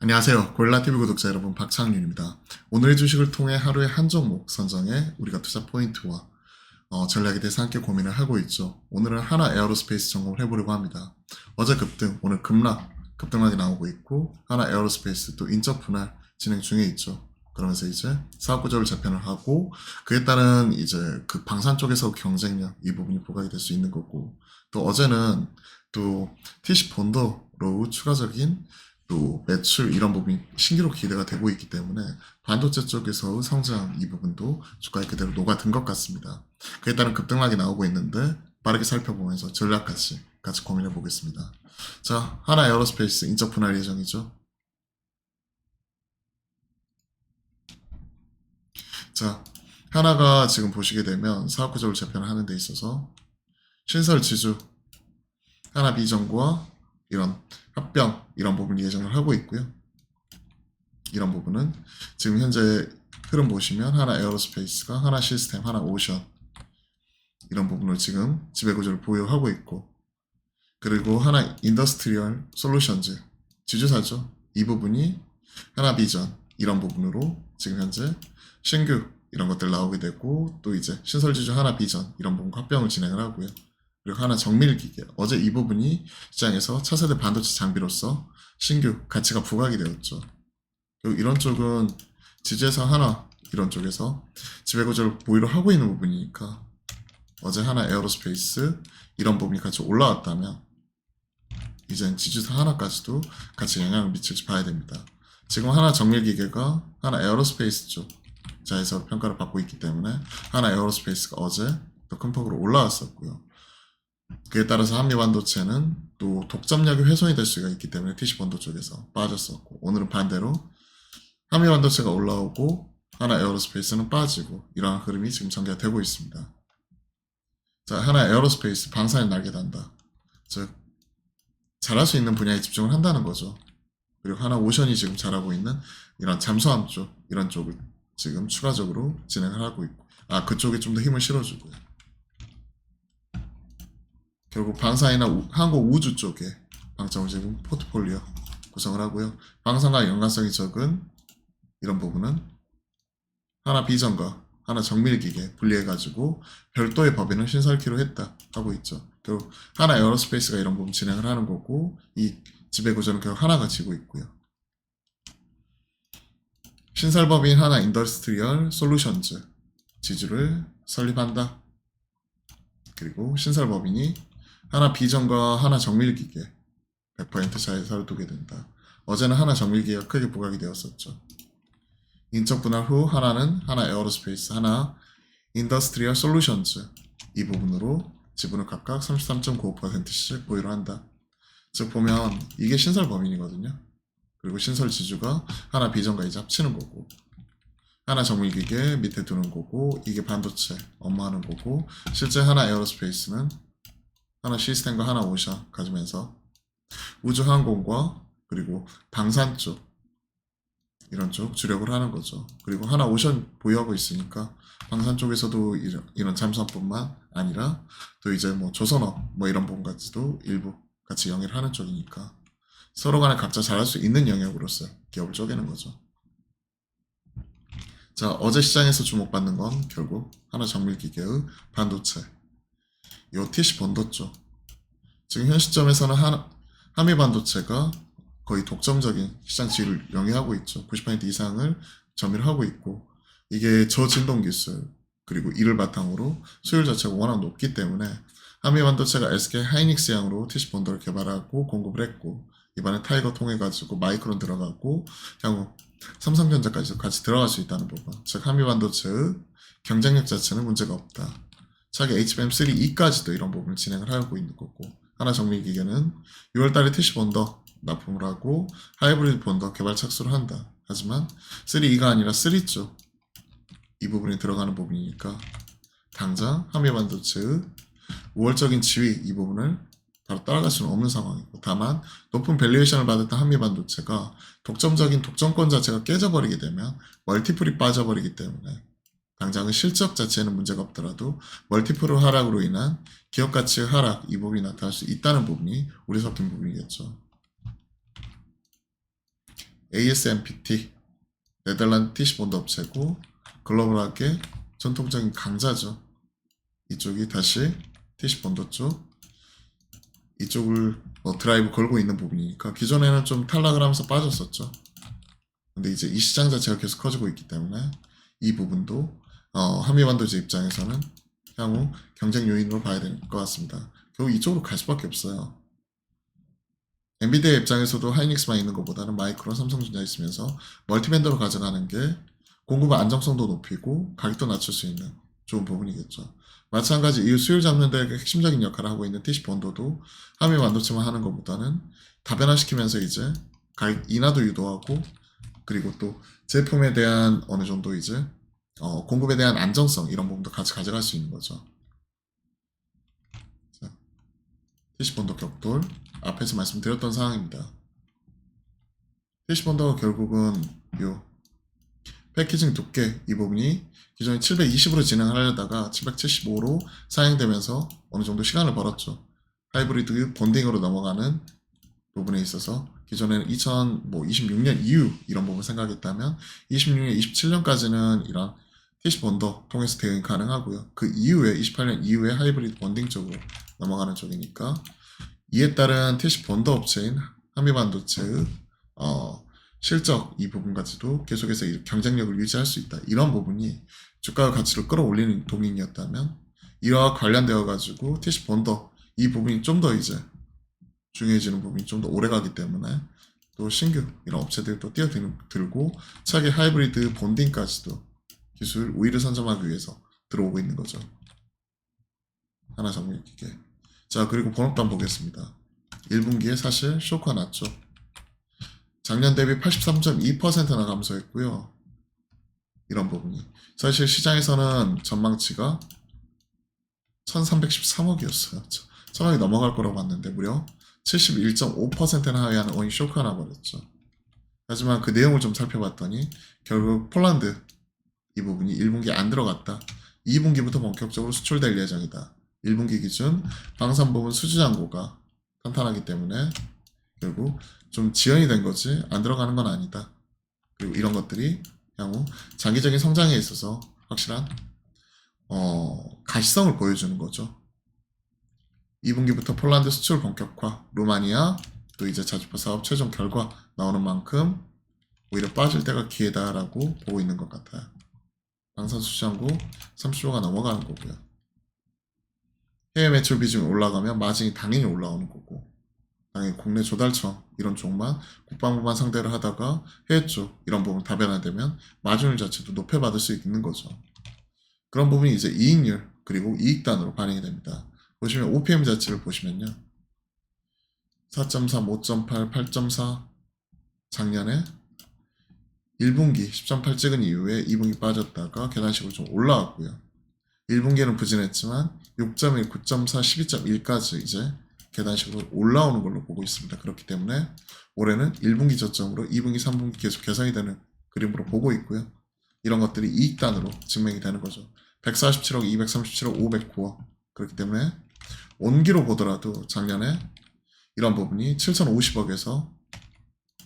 안녕하세요. 고릴라TV 구독자 여러분, 박창윤입니다. 오늘의 주식을 통해 하루에 한 종목 선정해 우리가 투자 포인트와 전략에 대해서 함께 고민을 하고 있죠. 오늘은 하나 에어로스페이스 점검을 해보려고 합니다. 어제 급등, 오늘 급등락이 나오고 있고, 하나 에어로스페이스 또 인적 분할 진행 중에 있죠. 그러면서 이제 사업 구조를 재편을 하고, 그에 따른 이제 그 방산 쪽에서 경쟁력, 이 부분이 부각이 될 수 있는 거고, 또 어제는 또 TC 본더로 추가적인 또 매출 이런 부분이 신기록 기대가 되고 있기 때문에 반도체 쪽에서의 성장 이 부분도 주가에 그대로 녹아든 것 같습니다. 그에 따른 급등락이 나오고 있는데 빠르게 살펴보면서 전략까지 같이 고민해 보겠습니다. 자, 하나 에어로스페이스 인적 분할 예정이죠. 자, 하나가 지금 보시게 되면 사업 구조를 재편하는 데 있어서 신설 지주 하나 비전과 이런 합병 이런 부분을 예정을 하고 있고요. 이런 부분은 지금 현재 흐름 보시면 하나 에어로스페이스가 하나 시스템, 하나 오션 이런 부분을 지금 지배구조를 보유하고 있고, 그리고 하나 인더스트리얼 솔루션즈 지주사죠. 이 부분이 하나 비전 이런 부분으로 지금 현재 신규 이런 것들 나오게 되고, 또 이제 신설지주 하나 비전 이런 부분 합병을 진행을 하고요. 그리고 하나 정밀기계, 어제 이 부분이 시장에서 차세대 반도체 장비로서 신규 가치가 부각이 되었죠. 그리고 이런 쪽은 지주에서 하나 이런 쪽에서 지배구조를 보유를 하고 있는 부분이니까 어제 하나 에어로스페이스 이런 부분이 같이 올라왔다면 이젠 지주사 하나까지도 같이 영향을 미칠지 봐야 됩니다. 지금 하나 정밀기계가 하나 에어로스페이스 쪽 자에서 평가를 받고 있기 때문에 하나 에어로스페이스가 어제 더 큰 폭으로 올라왔었고요. 그에 따라서 한미반도체는 또 독점력이 훼손이 될 수가 있기 때문에 TC본도 쪽에서 빠졌었고, 오늘은 반대로 한미반도체가 올라오고 하나 에어로스페이스는 빠지고, 이러한 흐름이 지금 전개가 되고 있습니다. 자, 하나 에어로스페이스 방산에 날개 단다. 즉 잘할 수 있는 분야에 집중을 한다는 거죠. 그리고 하나 오션이 지금 잘하고 있는 이런 잠수함 쪽 이런 쪽을 지금 추가적으로 진행을 하고 있고, 그쪽에 좀 더 힘을 실어주고요. 결국 방산이나 항공 우주 쪽에 방점을 지금 포트폴리오 구성을 하고요. 방산과 연관성이 적은 이런 부분은 하나 비전과 하나 정밀기계 분리해가지고 별도의 법인을 신설키로 했다 하고 있죠. 결국 하나 에어로스페이스가 이런 부분 진행을 하는 거고, 이 지배구조는 결국 하나가 지고 있고요. 신설법인 하나 인더스트리얼 솔루션즈 지주를 설립한다. 그리고 신설법인이 하나 비전과 하나 정밀기계 100% 자회사를 두게 된다. 어제는 하나 정밀기계가 크게 부각이 되었었죠. 인적 분할 후 하나는 하나 에어로스페이스, 하나 인더스트리얼 솔루션즈 이 부분으로 지분을 각각 33.95%씩 보유를 한다. 즉 보면 이게 신설 범인이거든요. 그리고 신설 지주가 하나 비전과 이제 합치는 거고, 하나 정밀기계 밑에 두는 거고, 이게 반도체 업무하는 거고, 실제 하나 에어로스페이스는 하나 시스템과 하나 오션 가지면서 우주항공과 그리고 방산 쪽 이런 쪽 주력을 하는 거죠. 그리고 하나 오션 보유하고 있으니까 방산 쪽에서도 이런 잠수함뿐만 아니라 또 이제 뭐 조선업 뭐 이런 부분까지도 일부 같이 영위를 하는 쪽이니까 서로 간에 각자 잘할 수 있는 영역으로서 기업을 쪼개는 거죠. 자, 어제 시장에서 주목받는 건 결국 하나 정밀기계의 반도체 요 TC 본도 쪽. 지금 현 시점에서는 한미반도체가 거의 독점적인 시장 지위를 영위하고 있죠. 90% 이상을 점유를 하고 있고, 이게 저진동 기술 그리고 이를 바탕으로 수율 자체가 워낙 높기 때문에 한미반도체가 SK 하이닉스양으로 TC 본도를 개발하고 공급을 했고, 이번에 타이거 통해 가지고 마이크론 들어가고 향후 삼성전자까지도 같이 들어갈 수 있다는 부분. 즉 한미반도체의 경쟁력 자체는 문제가 없다. 차기 HBM3E까지도 이런 부분을 진행을 하고 있는 거고, 하나 정밀기계는 6월달에 TC 본더 납품을 하고 하이브리드 본더 개발 착수를 한다. 하지만 3E가 아니라 3 쪽 이 부분이 들어가는 부분이니까 당장 한미반도체의 우월적인 지위 이 부분을 바로 따라갈 수는 없는 상황이고, 다만 높은 밸류에이션을 받았던 한미반도체가 독점적인 독점권 자체가 깨져버리게 되면 멀티플이 빠져버리기 때문에 당장의 실적 자체에는 문제가 없더라도 멀티플 하락으로 인한 기업 가치의 하락 이 부분이 나타날 수 있다는 부분이 우리 섞인 부분이겠죠. ASMPT 네덜란드 TC 본드 업체고 글로벌하게 전통적인 강자죠. 이쪽이 다시 TC 본드 쪽 이쪽을 드라이브 걸고 있는 부분이니까 기존에는 좀 탈락을 하면서 빠졌었죠. 근데 이제 이 시장 자체가 계속 커지고 있기 때문에 이 부분도 한미반도체 입장에서는 향후 경쟁 요인으로 봐야 될 것 같습니다. 결국 이쪽으로 갈 수밖에 없어요. 엔비디아 입장에서도 하이닉스만 있는 것보다는 마이크론, 삼성전자 있으면서 멀티밴더로 가져가는 게 공급의 안정성도 높이고 가격도 낮출 수 있는 좋은 부분이겠죠. 마찬가지 이 수율 잡는 데 핵심적인 역할을 하고 있는 TC 본도도 한미 반도체만 하는 것보다는 다변화시키면서 이제 가격 인하도 유도하고 그리고 또 제품에 대한 어느 정도 이제 공급에 대한 안정성 이런 부분도 같이 가져갈 수 있는 거죠. 자, TC 본도 격돌 앞에서 말씀드렸던 상황입니다. TC 본도가 결국은 요 패키징 두께 이 부분이 기존에 720으로 진행하려다가 775로 사양되면서 어느 정도 시간을 벌었죠. 하이브리드 본딩으로 넘어가는 부분에 있어서 기존에는 2026년 이후 이런 부분 생각했다면 26년, 27년까지는 이런 TC 본더 통해서 대응이 가능하고요. 그 이후에 28년 이후에 하이브리드 본딩 쪽으로 넘어가는 쪽이니까 이에 따른 TC 본더 업체인 한미반도체의 실적 이 부분까지도 계속해서 경쟁력을 유지할 수 있다. 이런 부분이 주가 가치를 끌어올리는 동인이었다면 이와 관련되어 가지고 TC 본더 이 부분이 좀 더 이제 중요해지는 부분이 좀 더 오래 가기 때문에 또 신규 이런 업체들도 뛰어들고 차기 하이브리드 본딩까지도 기술 우위를 선점하기 위해서 들어오고 있는 거죠. 하나 정리할게. 자, 그리고 본업단 보겠습니다. 1분기에 사실 쇼크가 났죠. 작년 대비 83.2%나 감소했고요. 이런 부분이 사실 시장에서는 전망치가 1313억이었어요. 1000억이 넘어갈 거라고 봤는데 무려 71.5%나 하회하는 원인 쇼크가 나버렸죠. 하지만 그 내용을 좀 살펴봤더니 결국 폴란드 이 부분이 1분기에 안 들어갔다. 2분기부터 본격적으로 수출될 예정이다. 1분기 기준 방산 부분 수주 잔고가 탄탄하기 때문에 결국 좀 지연이 된 거지 안 들어가는 건 아니다. 그리고 이런 것들이 향후 장기적인 성장에 있어서 확실한 가시성을 보여주는 거죠. 2분기부터 폴란드 수출 본격화, 루마니아 또 이제 자주포 사업 최종 결과 나오는 만큼 오히려 빠질 때가 기회다라고 보고 있는 것 같아요. 방산 수주잔고 30조가 넘어가는 거고요. 해외 매출 비중이 올라가면 마진이 당연히 올라오는 거고 당연히 국내 조달청 이런 쪽만 국방부만 상대를 하다가 해외 쪽 이런 부분 다변화되면 마진율 자체도 높여받을 수 있는 거죠. 그런 부분이 이제 이익률 그리고 이익단으로 반영이 됩니다. 보시면 OPM 자체를 보시면요. 4.3, 5.8, 8.4 작년에 1분기 10.8 찍은 이후에 2분기 빠졌다가 계단식으로 좀 올라왔고요. 1분기는 부진했지만 6.1, 9.4, 12.1까지 이제 계단식으로 올라오는 걸로 보고 있습니다. 그렇기 때문에 올해는 1분기 저점으로 2분기, 3분기 계속 개선이 되는 그림으로 보고 있고요. 이런 것들이 이익단으로 증명이 되는 거죠. 147억, 237억, 509억 그렇기 때문에 온기로 보더라도 작년에 이런 부분이 7,050억에서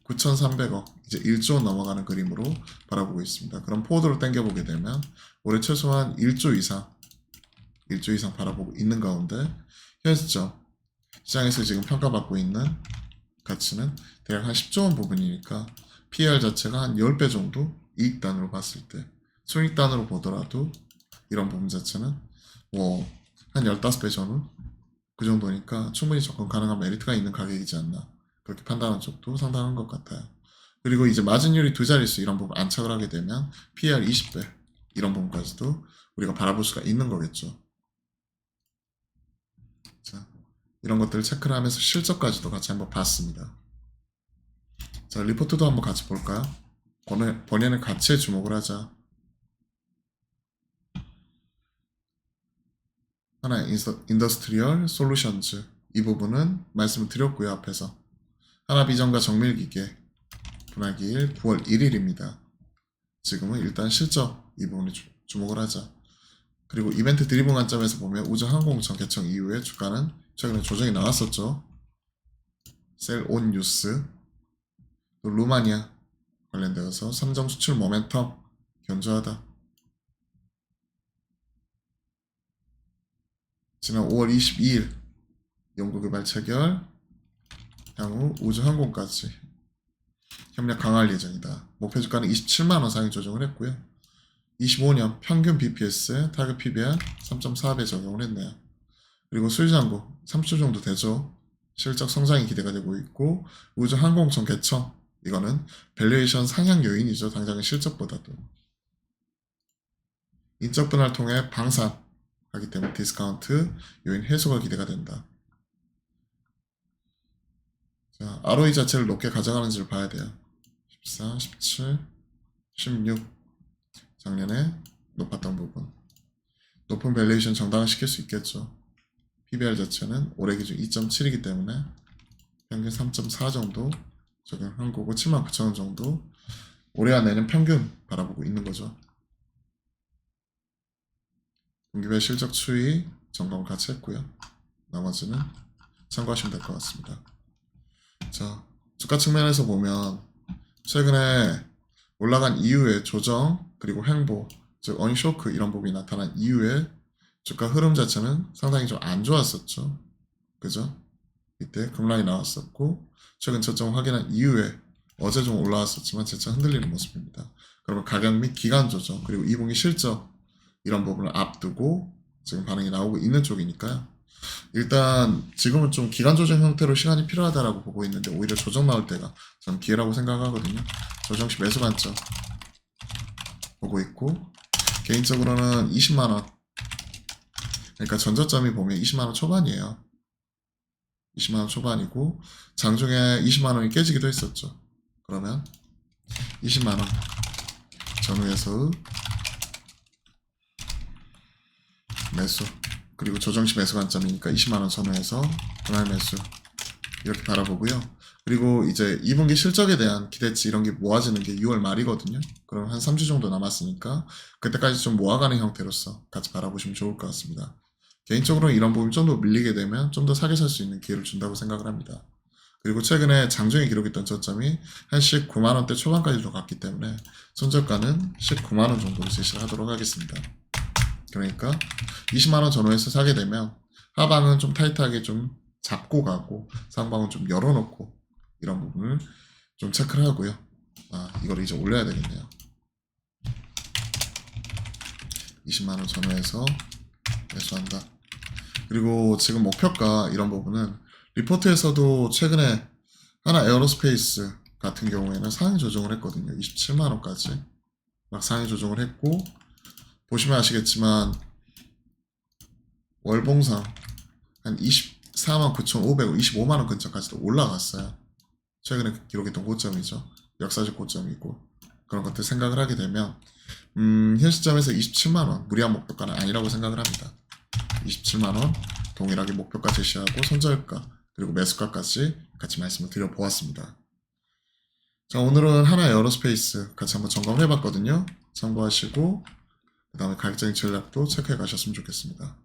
9,300억 이제 1조 원 넘어가는 그림으로 바라보고 있습니다. 그럼 포워드로 당겨보게 되면 올해 최소한 1조 이상 바라보고 있는 가운데 현시점 시장에서 지금 평가받고 있는 가치는 대략 한 10조 원 부분이니까 PER 자체가 한 10배 정도 이익단으로 봤을 때 순익단으로 보더라도 이런 부분 자체는 한 15배 전후 그 정도니까 충분히 접근 가능한 메리트가 있는 가격이지 않나 그렇게 판단하는 쪽도 상당한 것 같아요. 그리고 이제 마진율이 두 자릿수 이런 부분 안착을 하게 되면 PER 20배 이런 부분까지도 우리가 바라볼 수가 있는 거겠죠. 자, 이런 것들을 체크를 하면서 실적까지도 같이 한번 봤습니다. 자, 리포트도 한번 같이 볼까요? 본연의 가치에 주목을 하자. 하나 인더스트리얼 솔루션즈 이 부분은 말씀을 드렸고요. 앞에서 하나비전과 정밀기계 분할기일 9월 1일입니다. 지금은 일단 실적 이 부분에 주목을 하자. 그리고 이벤트 드리븐 관점에서 보면 우주항공청 개청 이후에 주가는 최근에 조정이 나왔었죠. 셀온 뉴스 또 루마니아 관련되어서 삼성 수출 모멘텀 견조하다. 지난 5월 22일 연구개발 체결, 향후 우주항공까지 협력 강화할 예정이다. 목표 주가는 27만원 상위 조정을 했고요. 25년 평균 BPS 타겟 PBR 3.4배 적용을 했네요. 그리고 수주잔고 3초 정도 되죠. 실적 성장이 기대가 되고 있고, 우주항공청 개청, 이거는 밸류에이션 상향 요인이죠. 당장의 실적보다도. 인적 분할 통해 방산하기 때문에 디스카운트 요인 해소가 기대가 된다. 자, ROE 자체를 높게 가져가는지를 봐야 돼요. 14, 17, 16. 작년에 높았던 부분. 높은 밸류에이션 정당화시킬 수 있겠죠. PBR 자체는 올해 기준 2.7이기 때문에 평균 3.4 정도 적용한 거고, 79,000원 정도 올해와 내년 평균 바라보고 있는 거죠. 분기별 실적 추이 점검을 같이 했고요. 나머지는 참고하시면 될 것 같습니다. 자, 주가 측면에서 보면 최근에 올라간 이후에 조정 그리고 횡보, 즉 언쇼크 이런 부분이 나타난 이후에 주가 흐름 자체는 상당히 좀 안 좋았었죠. 그죠? 이때 급락이 나왔었고, 최근 저점 확인한 이후에 어제 좀 올라왔었지만 재차 흔들리는 모습입니다. 그러면 가격 및 기간 조정 그리고 2분기 실적 이런 부분을 앞두고 지금 반응이 나오고 있는 쪽이니까요. 일단 지금은 좀 기간 조정 형태로 시간이 필요하다라고 보고 있는데, 오히려 조정 나올 때가 전 기회라고 생각하거든요. 조정 시 매수 관점 보고 있고, 개인적으로는 20만원, 그러니까 전저점이 보면 20만원 초반이에요. 20만원 초반이고 장중에 20만원이 깨지기도 했었죠. 그러면 20만원 전후에서 매수, 그리고 조정시 매수 관점이니까 20만원 전후에서 분할 매수 이렇게 바라보고요. 그리고 이제 2분기 실적에 대한 기대치 이런 게 모아지는 게 6월 말이거든요. 그럼 한 3주 정도 남았으니까 그때까지 좀 모아가는 형태로서 같이 바라보시면 좋을 것 같습니다. 개인적으로는 이런 부분이 좀 더 밀리게 되면 좀 더 사게 살 수 있는 기회를 준다고 생각을 합니다. 그리고 최근에 장중에 기록했던 저점이 한 19만원대 초반까지도 갔기 때문에 손절가는 19만원 정도로 제시를 하도록 하겠습니다. 그러니까 20만원 전후에서 사게 되면 하방은 좀 타이트하게 좀 잡고 가고 상방은 좀 열어놓고 이런 부분을 좀 체크를 하고요. 이걸 이제 올려야 되겠네요. 20만원 전후에서 매수한다. 그리고 지금 목표가 이런 부분은 리포트에서도 최근에 하나 에어로스페이스 같은 경우에는 상향 조정을 했거든요. 27만원까지 막 상향 조정을 했고, 보시면 아시겠지만 월봉상 한 24만 9,500원, 25만원 근처까지도 올라갔어요. 최근에 기록했던 고점이죠. 역사적 고점이고, 그런 것들 생각을 하게 되면 현 시점에서 27만원 무리한 목표가는 아니라고 생각을 합니다. 27만원 동일하게 목표가 제시하고 손절가 그리고 매수가까지 같이 말씀을 드려보았습니다. 자, 오늘은 하나 에어로스페이스 같이 한번 점검을 해봤거든요. 참고하시고 그 다음에 가격적인 전략도 체크해 가셨으면 좋겠습니다.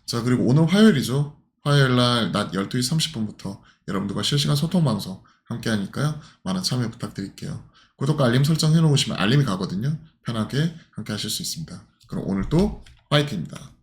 자, 그리고 오늘 화요일이죠. 화요일날 낮 12시 30분부터 여러분들과 실시간 소통 방송 함께 하니까요. 많은 참여 부탁드릴게요. 구독과 알림 설정 해놓으시면 알림이 가거든요. 편하게 함께 하실 수 있습니다. 그럼 오늘도 파이팅입니다.